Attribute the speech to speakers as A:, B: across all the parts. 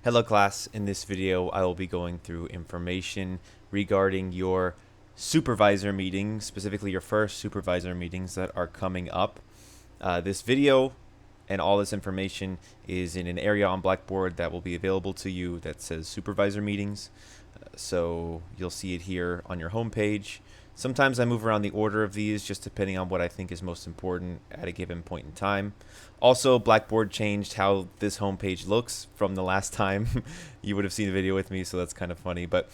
A: Hello class, in this video I will be going through information regarding your supervisor meetings, specifically your first supervisor meetings that are coming up. This video and all this information is in an area on Blackboard that will be available to you that says supervisor meetings. So you'll see it here on your home page. Sometimes I move around the order of these just depending on what I think is most important at a given point in time. Also, Blackboard changed how this homepage looks from the last time you would have seen a video with me, so that's kind of funny. But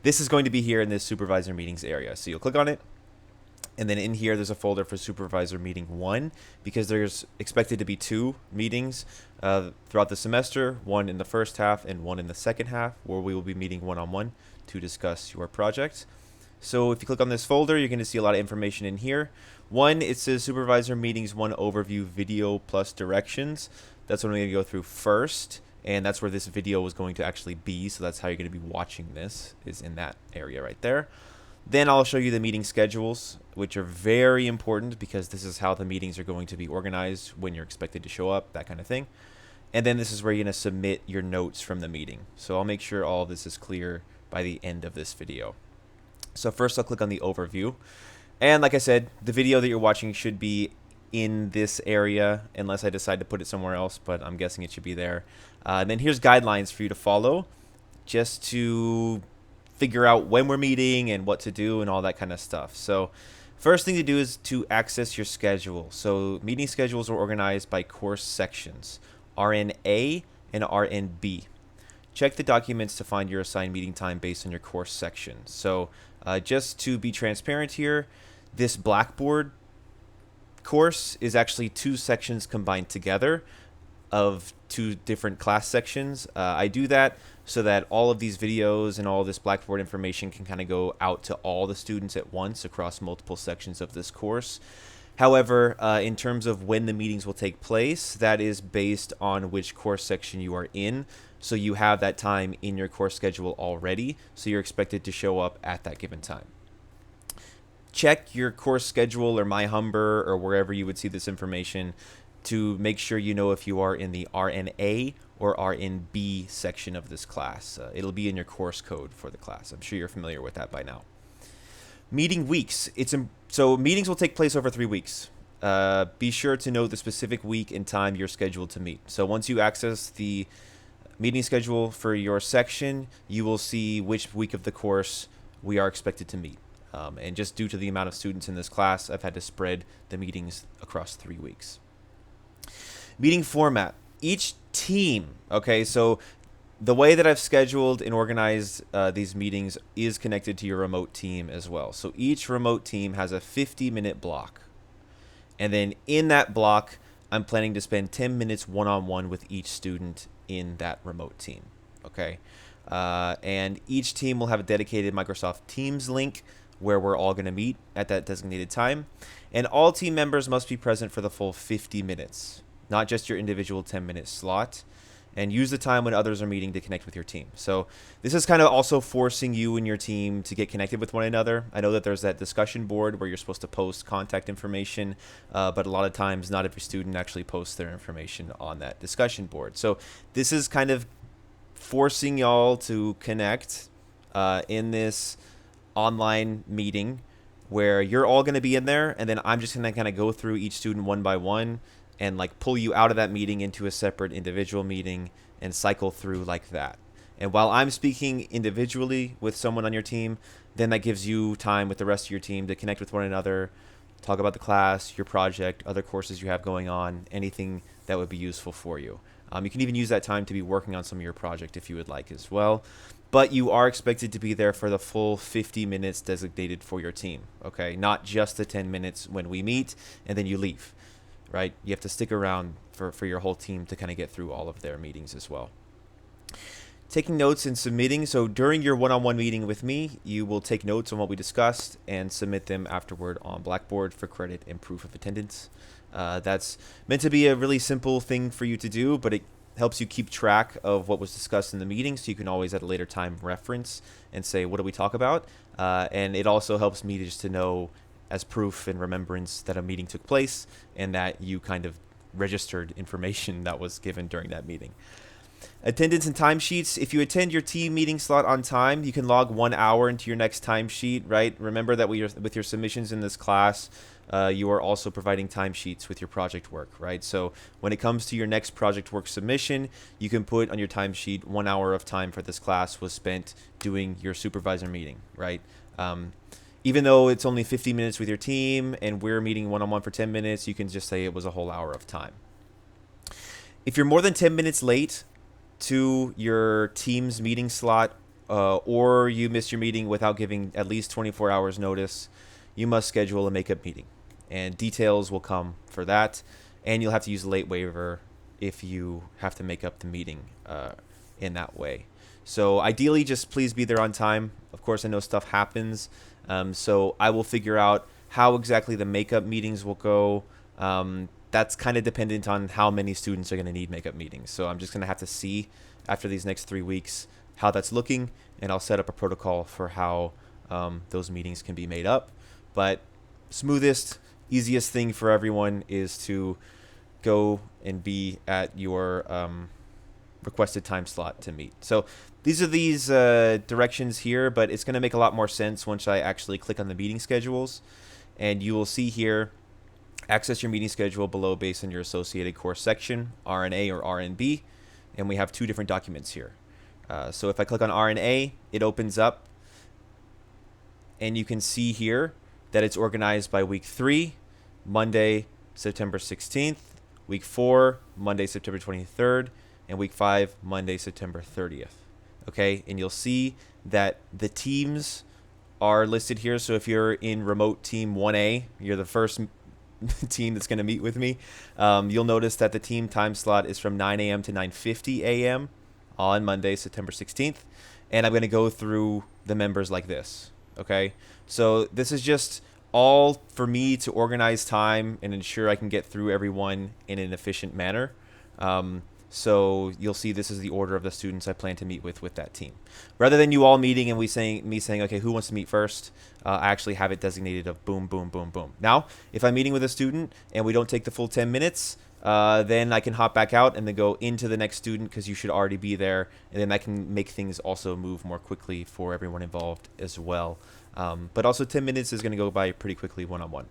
A: this is going to be here in this supervisor meetings area. So you'll click on it, and then in here there's a folder for supervisor meeting 1 because there's expected to be 2 meetings throughout the semester, one in the first half and one in the second half, where we will be meeting one-on-one to discuss your project. So if you click on this folder, you're going to see a lot of information in here. One, it says Supervisor Meetings 1 Overview Video plus Directions. That's what I'm going to go through first, and that's where this video is going to actually be, so that's how you're going to be watching this, is in that area right there. Then I'll show you the meeting schedules, which are very important because this is how the meetings are going to be organized, when you're expected to show up, that kind of thing. And then this is where you're going to submit your notes from the meeting. So I'll make sure all of this is clear by the end of this video. So first I'll click on the overview, and like I said, the video that you're watching should be in this area unless I decide to put it somewhere else, but I'm guessing it should be there. And then here's guidelines for you to follow just to figure out when we're meeting and what to do and all that kind of stuff. So first thing to do is to access your schedule. So meeting schedules are organized by course sections, RNA and RNB. Check the documents to find your assigned meeting time based on your course section. So just to be transparent here, this Blackboard course is actually 2 sections combined together of 2 different class sections. I do that so that all of these videos and all this Blackboard information can kind of go out to all the students at once across multiple sections of this course. However, in terms of when the meetings will take place, that is based on which course section you are in. So you have that time in your course schedule already, so you're expected to show up at that given time. Check your course schedule or MyHumber or wherever you would see this information to make sure you know if you are in the RNA or RNB section of this class. It'll be in your course code for the class. I'm sure you're familiar with that by now. Meeting weeks. So meetings will take place over 3 weeks. Be sure to know the specific week and time you're scheduled to meet. So once you access the meeting schedule for your section, you will see which week of the course we are expected to meet. And just due to the amount of students in this class, I've had to spread the meetings across 3 weeks. Meeting format. Each team, okay, so the way that I've scheduled and organized these meetings is connected to your remote team as well. So each remote team has a 50-minute block. And then in that block, I'm planning to spend 10 minutes one-on-one with each student in that remote team, okay? And each team will have a dedicated Microsoft Teams link where we're all going to meet at that designated time. And all team members must be present for the full 50 minutes, not just your individual 10-minute slot. And use the time when others are meeting to connect with your team. So this is kind of also forcing you and your team to get connected with one another. I know that there's that discussion board where you're supposed to post contact information, but a lot of times not every student actually posts their information on that discussion board. So this is kind of forcing y'all to connect in this online meeting where you're all going to be in there, and then I'm just going to kind of go through each student one by one and like pull you out of that meeting into a separate individual meeting and cycle through like that. And while I'm speaking individually with someone on your team, then that gives you time with the rest of your team to connect with one another, talk about the class, your project, other courses you have going on, anything that would be useful for you. You can even use that time to be working on some of your project if you would like as well. But you are expected to be there for the full 50 minutes designated for your team, okay? Not just the 10 minutes when we meet and then you leave. Right? You have to stick around for your whole team to kind of get through all of their meetings as well. Taking notes and submitting. So during your one-on-one meeting with me, you will take notes on what we discussed and submit them afterward on Blackboard for credit and proof of attendance. That's meant to be a really simple thing for you to do, but it helps you keep track of what was discussed in the meeting, so you can always at a later time reference and say, what did we talk about? And it also helps me just to know as proof and remembrance that a meeting took place and that you kind of registered information that was given during that meeting. Attendance and timesheets. If you attend your team meeting slot on time, you can log 1 hour into your next timesheet, right? Remember that with your submissions in this class, you are also providing timesheets with your project work, right? So when it comes to your next project work submission, you can put on your timesheet 1 hour of time for this class was spent doing your supervisor meeting, right? Even though it's only 50 minutes with your team and we're meeting one-on-one for 10 minutes, you can just say it was a whole hour of time. If you're more than 10 minutes late to your team's meeting slot, or you miss your meeting without giving at least 24 hours notice, you must schedule a makeup meeting, and details will come for that, and you'll have to use a late waiver if you have to make up the meeting in that way. So ideally, just please be there on time. Of course, I know stuff happens, so I will figure out how exactly the makeup meetings will go. That's kind of dependent on how many students are going to need makeup meetings. So I'm just going to have to see after these next 3 weeks how that's looking, and I'll set up a protocol for how those meetings can be made up. But smoothest, easiest thing for everyone is to go and be at your requested time slot to meet. So these are directions here, but it's going to make a lot more sense once I actually click on the meeting schedules. And you will see here, access your meeting schedule below based on your associated course section, RNA or RNB, and we have 2 different documents here. So if I click on RNA, it opens up, and you can see here that it's organized by week 3, Monday, September 16th, week 4, Monday, September 23rd, and week 5, Monday, September 30th. Okay, and you'll see that the teams are listed here. So if you're in remote team 1A, you're the first team that's going to meet with me. You'll notice that the team time slot is from 9 a.m. to 9:50 a.m. on Monday, September 16th. And I'm going to go through the members like this. Okay, so this is just all for me to organize time and ensure I can get through everyone in an efficient manner. So you'll see this is the order of the students I plan to meet with that team. Rather than you all meeting and me saying, okay, who wants to meet first? I actually have it designated of boom, boom, boom, boom. Now, if I'm meeting with a student and we don't take the full 10 minutes, then I can hop back out and then go into the next student because you should already be there. And then I can make things also move more quickly for everyone involved as well. But also 10 minutes is going to go by pretty quickly one-on-one.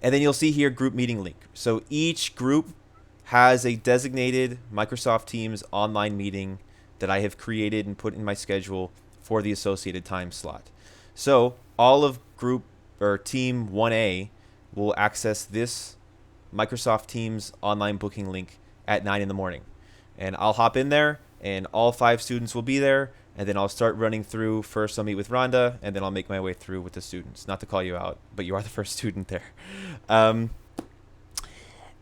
A: And then you'll see here group meeting link. So each group has a designated Microsoft Teams online meeting that I have created and put in my schedule for the associated time slot. So all of group or team 1A will access this Microsoft Teams online booking link at 9 in the morning. And I'll hop in there and all 5 students will be there. And then I'll start running through. First, I'll meet with Rhonda, and then I'll make my way through with the students. Not to call you out, but you are the first student there.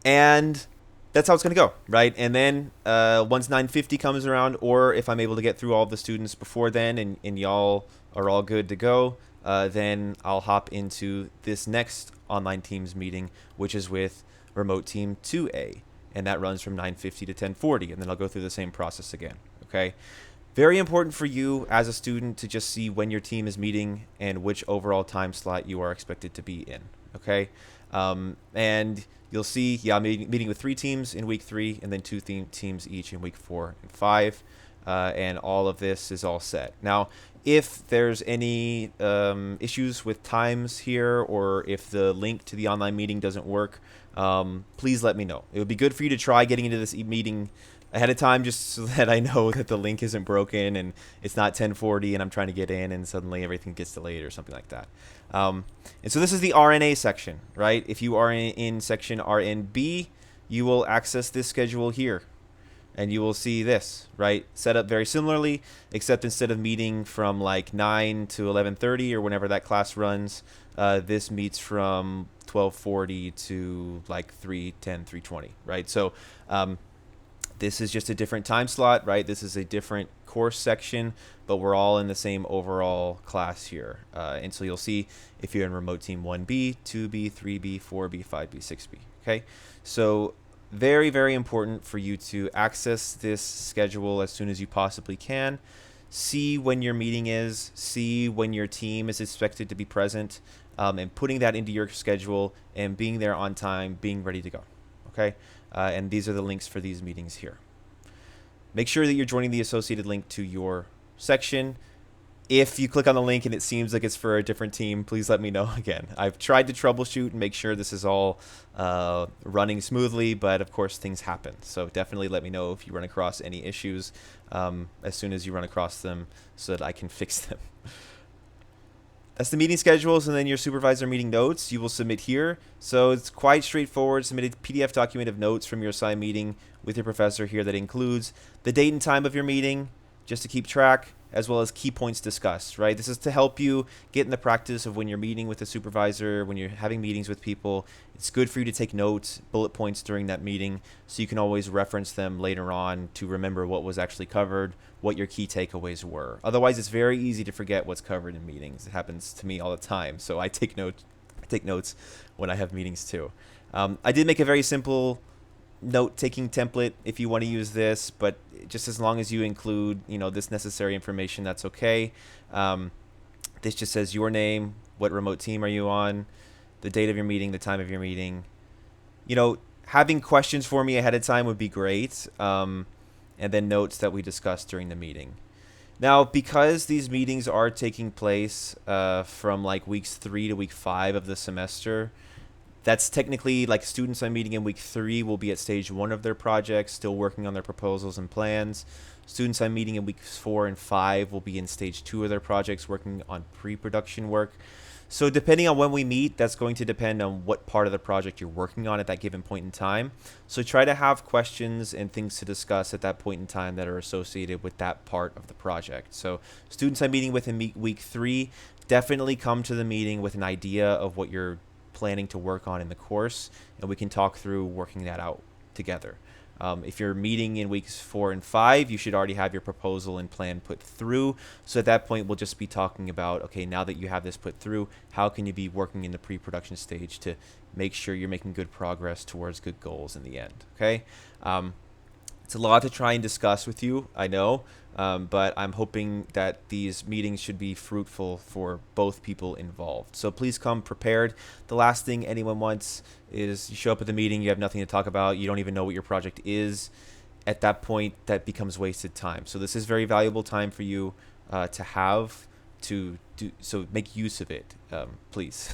A: And that's how it's going to go, right? And then once 9:50 comes around, or if I'm able to get through all the students before then and y'all are all good to go, then I'll hop into this next online Teams meeting, which is with remote team 2A. And that runs from 9:50 to 10:40. And then I'll go through the same process again, okay? Very important for you as a student to just see when your team is meeting and which overall time slot you are expected to be in, okay? And you'll see, I'm meeting with 3 teams in week 3 and then 2 teams each in week 4 and 5. And all of this is all set. Now, if there's any issues with times here, or if the link to the online meeting doesn't work, please let me know. It would be good for you to try getting into this meeting ahead of time, just so that I know that the link isn't broken and it's not 10:40 and I'm trying to get in and suddenly everything gets delayed or something like that. And so this is the RNA section, right? If you are in section RNB, you will access this schedule here. And you will see this, right? Set up very similarly, except instead of meeting from like 9 to 11:30 or whenever that class runs, this meets from 12:40 to like 3:10, 3:20, right? So this is just a different time slot, right? This is a different course section, but we're all in the same overall class here. And so you'll see if you're in remote team 1B, 2B, 3B, 4B, 5B, 6B, okay? So very, very important for you to access this schedule as soon as you possibly can. See when your meeting is, see when your team is expected to be present, and putting that into your schedule and being there on time, being ready to go, okay? And these are the links for these meetings here. Make sure that you're joining the associated link to your section. If you click on the link and it seems like it's for a different team, please let me know. Again, I've tried to troubleshoot and make sure this is all running smoothly, but of course things happen. So definitely let me know if you run across any issues as soon as you run across them so that I can fix them. That's the meeting schedules, and then your supervisor meeting notes you will submit here. So it's quite straightforward. Submit a PDF document of notes from your assigned meeting with your professor here that includes the date and time of your meeting, just to keep track, as well as key points discussed, right? This is to help you get in the practice of when you're meeting with a supervisor, when you're having meetings with people. It's good for you to take notes, bullet points during that meeting, so you can always reference them later on to remember what was actually covered, what your key takeaways were. Otherwise, it's very easy to forget what's covered in meetings. It happens to me all the time, so I take notes when I have meetings too. I did make a very simple note-taking template if you want to use this, but just as long as you include, this necessary information, that's okay. This just says your name, what remote team are you on, the date of your meeting, the time of your meeting. Having questions for me ahead of time would be great, and then notes that we discussed during the meeting. Now, because these meetings are taking place from like weeks 3 to week 5 of the semester, that's technically like students I'm meeting in week 3 will be at stage 1 of their projects, still working on their proposals and plans. Students I'm meeting in weeks 4 and 5 will be in stage 2 of their projects, working on pre-production work. So depending on when we meet, that's going to depend on what part of the project you're working on at that given point in time. So try to have questions and things to discuss at that point in time that are associated with that part of the project. So students I'm meeting with in week 3, definitely come to the meeting with an idea of what you're planning to work on in the course, and we can talk through working that out together. If you're meeting in weeks 4 and 5, you should already have your proposal and plan put through. So at that point, we'll just be talking about, okay, now that you have this put through, how can you be working in the pre-production stage to make sure you're making good progress towards good goals in the end, okay? It's a lot to try and discuss with you, I know, but I'm hoping that these meetings should be fruitful for both people involved. So please come prepared. The last thing anyone wants is you show up at the meeting, you have nothing to talk about, you don't even know what your project is. At that point, that becomes wasted time. So this is very valuable time for you to have to do, so make use of it, please.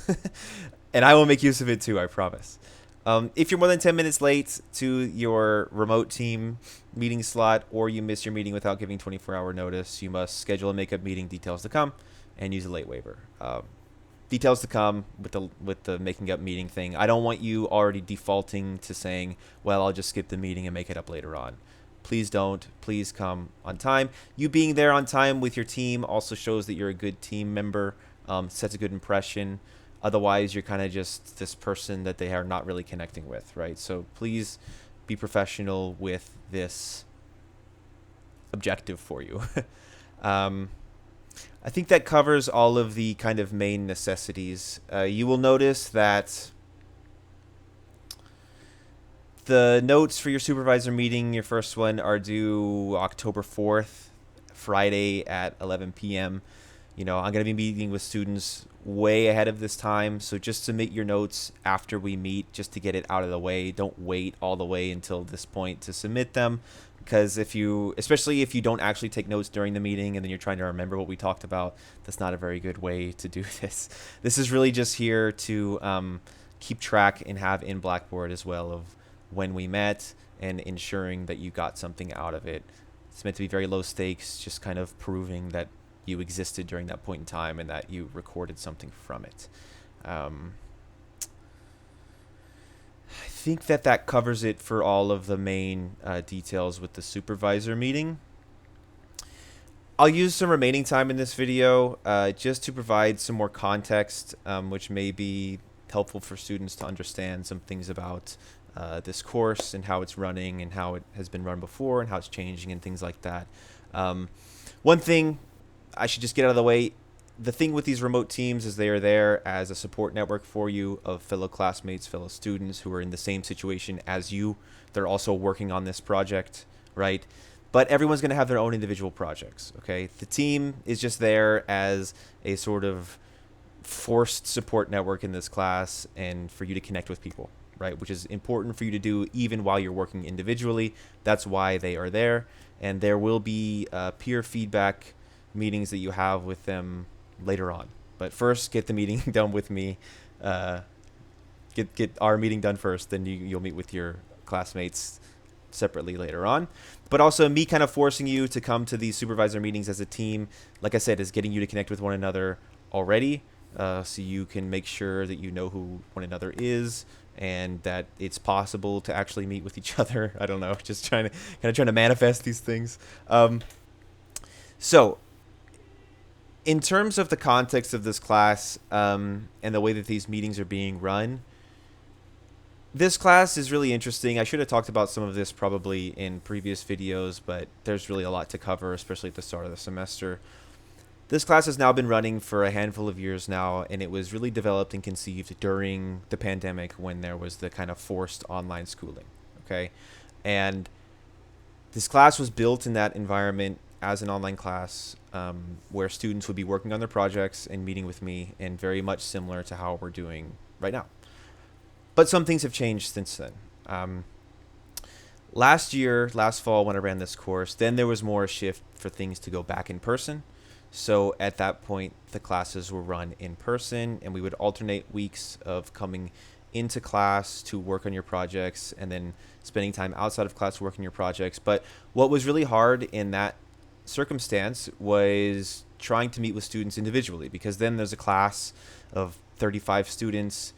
A: And I will make use of it too, I promise. If you're more than 10 minutes late to your remote team meeting slot, or you miss your meeting without giving 24-hour notice, you must schedule a makeup meeting, details to come, and use a late waiver. Details to come with the making up meeting thing. I don't want you already defaulting to saying, well, I'll just skip the meeting and make it up later on. Please don't. Please come on time. You being there on time with your team also shows that you're a good team member, sets a good impression. Otherwise, you're kind of just this person that they are not really connecting with, right? So please be professional with this objective for you. I think that covers all of the kind of main necessities. You will notice that the notes for your supervisor meeting, your first one, are due October 4th, Friday at 11 p.m. I'm going to be meeting with students way ahead of this time, so just submit your notes after we meet just to get it out of the way. Don't wait all the way until this point to submit them, because especially if you don't actually take notes during the meeting and then you're trying to remember what we talked about, that's not a very good way to do this. This is really just here to keep track and have in Blackboard as well of when we met and ensuring that you got something out of it. It's meant to be very low stakes, just kind of proving that you existed during that point in time and that you recorded something from it. I think that covers it for all of the main details with the supervisor meeting. I'll use some remaining time in this video just to provide some more context, which may be helpful for students to understand some things about this course and how it's running and how it has been run before and how it's changing and things like that. One thing I should just get out of the way, the thing with these remote teams is they are there as a support network for you of fellow classmates, fellow students who are in the same situation as you. They're also working on this project, right? But everyone's going to have their own individual projects, okay? The team is just there as a sort of forced support network in this class and for you to connect with people, right? Which is important for you to do even while you're working individually. That's why they are there. and there will be peer feedback meetings that you have with them later on. But first, get the meeting done with me. Get our meeting done first, then you'll meet with your classmates separately later on. But also me kind of forcing you to come to these supervisor meetings as a team, like I said, is getting you to connect with one another already, so you can make sure that you know who one another is and that it's possible to actually meet with each other. I don't know, just trying to manifest these things. So in terms of the context of this class, and the way that these meetings are being run, this class is really interesting. I should have talked about some of this probably in previous videos, but there's really a lot to cover, especially at the start of the semester. This class has now been running for a handful of years now, and it was really developed and conceived during the pandemic when there was the kind of forced online schooling, okay? And this class was built in that environment as an online class, where students would be working on their projects and meeting with me, and very much similar to how we're doing right now. But some things have changed since then. Last fall, when I ran this course, then there was more a shift for things to go back in person. So at that point, the classes were run in person, and we would alternate weeks of coming into class to work on your projects and then spending time outside of class working your projects. But what was really hard in that circumstance was trying to meet with students individually, because then there's a class of 35 students.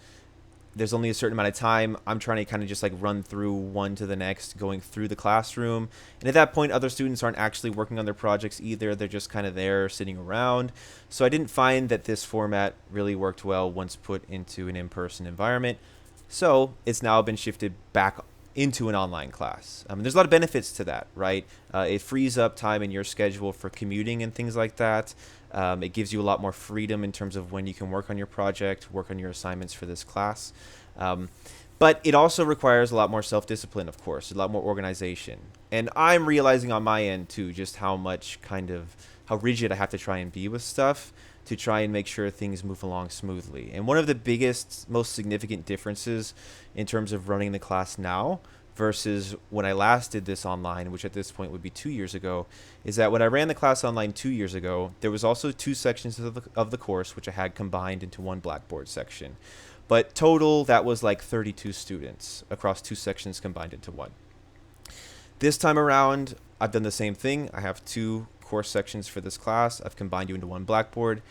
A: There's only a certain amount of time. I'm trying to kind of just like run through one to the next, going through the classroom. And at that point, other students aren't actually working on their projects either. They're just kind of there sitting around. So I didn't find that this format really worked well once put into an in-person environment. So it's now been shifted back into an online class. There's a lot of benefits to that, right? It frees up time in your schedule for commuting and things like that. It gives you a lot more freedom in terms of when you can work on your project, work on your assignments for this class. But it also requires a lot more self-discipline, of course, a lot more organization. And I'm realizing on my end too, just how rigid I have to try and be with stuff to try and make sure things move along smoothly. And one of the biggest, most significant differences in terms of running the class now versus when I last did this online, which at this point would be 2 years ago, is that when I ran the class online 2 years ago, there was also 2 sections of the course, which I had combined into one Blackboard section. But total, that was like 32 students across 2 sections combined into one. This time around, I've done the same thing. I have 2 course sections for this class. I've combined you into one Blackboard.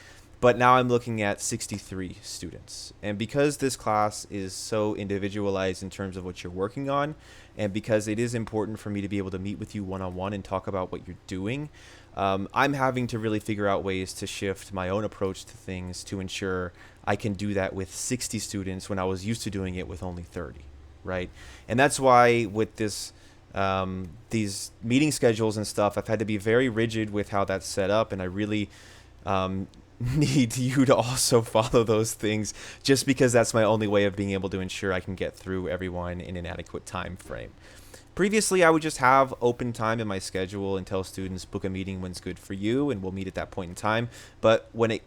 A: But now I'm looking at 63 students. And because this class is so individualized in terms of what you're working on, and because it is important for me to be able to meet with you one-on-one and talk about what you're doing, I'm having to really figure out ways to shift my own approach to things to ensure I can do that with 60 students when I was used to doing it with only 30, right? And that's why with this these meeting schedules and stuff, I've had to be very rigid with how that's set up, and I really need you to also follow those things, just because that's my only way of being able to ensure I can get through everyone in an adequate time frame. Previously, I would just have open time in my schedule and tell students book a meeting when's good for you, and we'll meet at that point in time. But when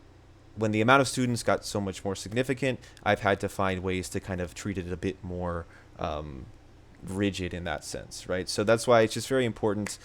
A: the amount of students got so much more significant, I've had to find ways to kind of treat it a bit more rigid in that sense, right? So that's why it's just very important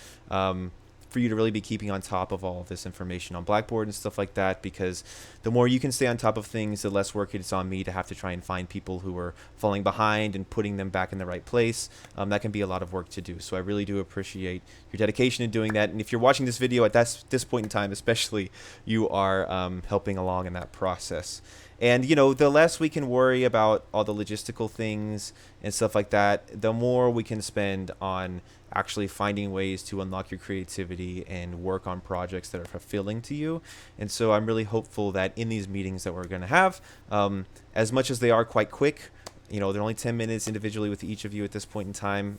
A: for you to really be keeping on top of all of this information on Blackboard and stuff like that, because the more you can stay on top of things, the less work it's on me to have to try and find people who are falling behind and putting them back in the right place. That can be a lot of work to do. So I really do appreciate your dedication in doing that. And if you're watching this video at this point in time, especially, you are helping along in that process. And, the less we can worry about all the logistical things and stuff like that, the more we can spend on actually finding ways to unlock your creativity and work on projects that are fulfilling to you. And so I'm really hopeful that in these meetings that we're going to have, as much as they are quite quick, they're only 10 minutes individually with each of you at this point in time.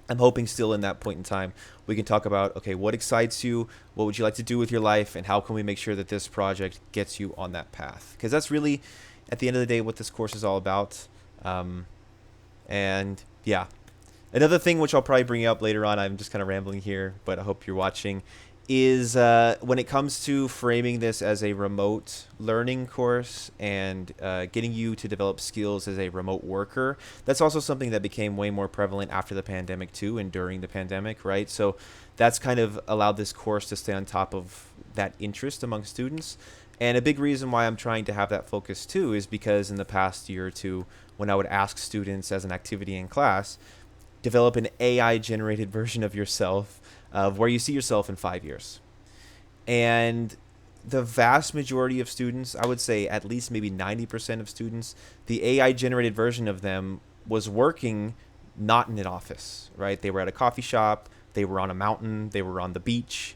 A: I'm hoping still in that point in time, we can talk about, okay, what excites you? What would you like to do with your life? And how can we make sure that this project gets you on that path? Because that's really, at the end of the day, what this course is all about. And yeah, another thing which I'll probably bring up later on, I'm just kind of rambling here, but I hope you're watching, is when it comes to framing this as a remote learning course and getting you to develop skills as a remote worker. That's also something that became way more prevalent after the pandemic too, and during the pandemic, right? So that's kind of allowed this course to stay on top of that interest among students. And a big reason why I'm trying to have that focus too is because in the past year or two, when I would ask students as an activity in class, develop an AI generated version of yourself of where you see yourself in 5 years. And the vast majority of students, I would say at least maybe 90% of students, the AI generated version of them was working not in an office, right? They were at a coffee shop, they were on a mountain, they were on the beach.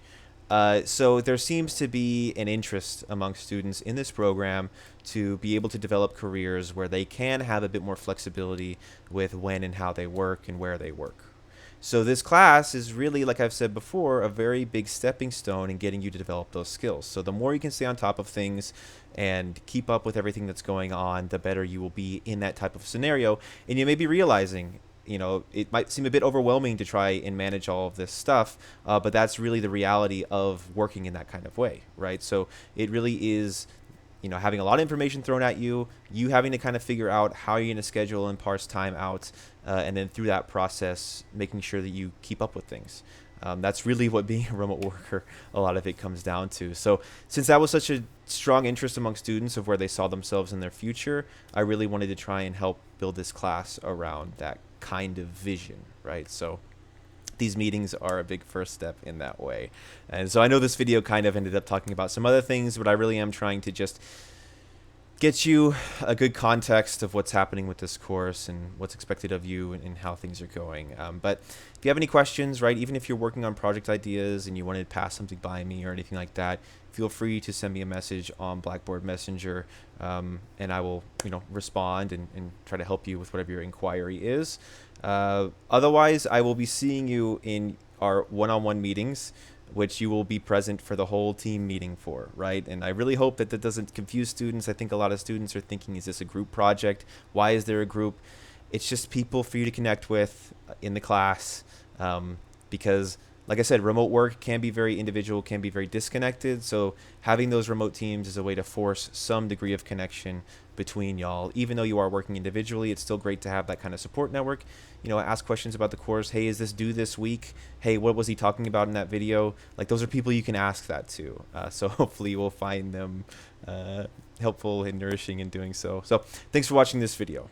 A: So there seems to be an interest among students in this program to be able to develop careers where they can have a bit more flexibility with when and how they work and where they work. So this class is really, like I've said before, a very big stepping stone in getting you to develop those skills. So the more you can stay on top of things and keep up with everything that's going on, the better you will be in that type of scenario. And you may be realizing, it might seem a bit overwhelming to try and manage all of this stuff, but that's really the reality of working in that kind of way, right? So it really is, having a lot of information thrown at you, you having to kind of figure out how you're going to schedule and parse time out, and then through that process, making sure that you keep up with things. That's really what being a remote worker, a lot of it comes down to. So since that was such a strong interest among students of where they saw themselves in their future, I really wanted to try and help build this class around that kind of vision, right? So these meetings are a big first step in that way. And so I know this video kind of ended up talking about some other things, but I really am trying to just get you a good context of what's happening with this course and what's expected of you and how things are going. But if you have any questions, right, even if you're working on project ideas and you wanted to pass something by me or anything like that, feel free to send me a message on Blackboard Messenger, and I will, respond and try to help you with whatever your inquiry is. Otherwise, I will be seeing you in our one-on-one meetings, which you will be present for the whole team meeting for, right? And I really hope that that doesn't confuse students. I think a lot of students are thinking, is this a group project? Why is there a group? It's just people for you to connect with in the class, because like I said, remote work can be very individual, can be very disconnected. So having those remote teams is a way to force some degree of connection between y'all. Even though you are working individually, it's still great to have that kind of support network. Ask questions about the course. Hey, is this due this week? Hey, what was he talking about in that video? Like, those are people you can ask that to. So hopefully you will find them helpful and nourishing in doing so. So thanks for watching this video.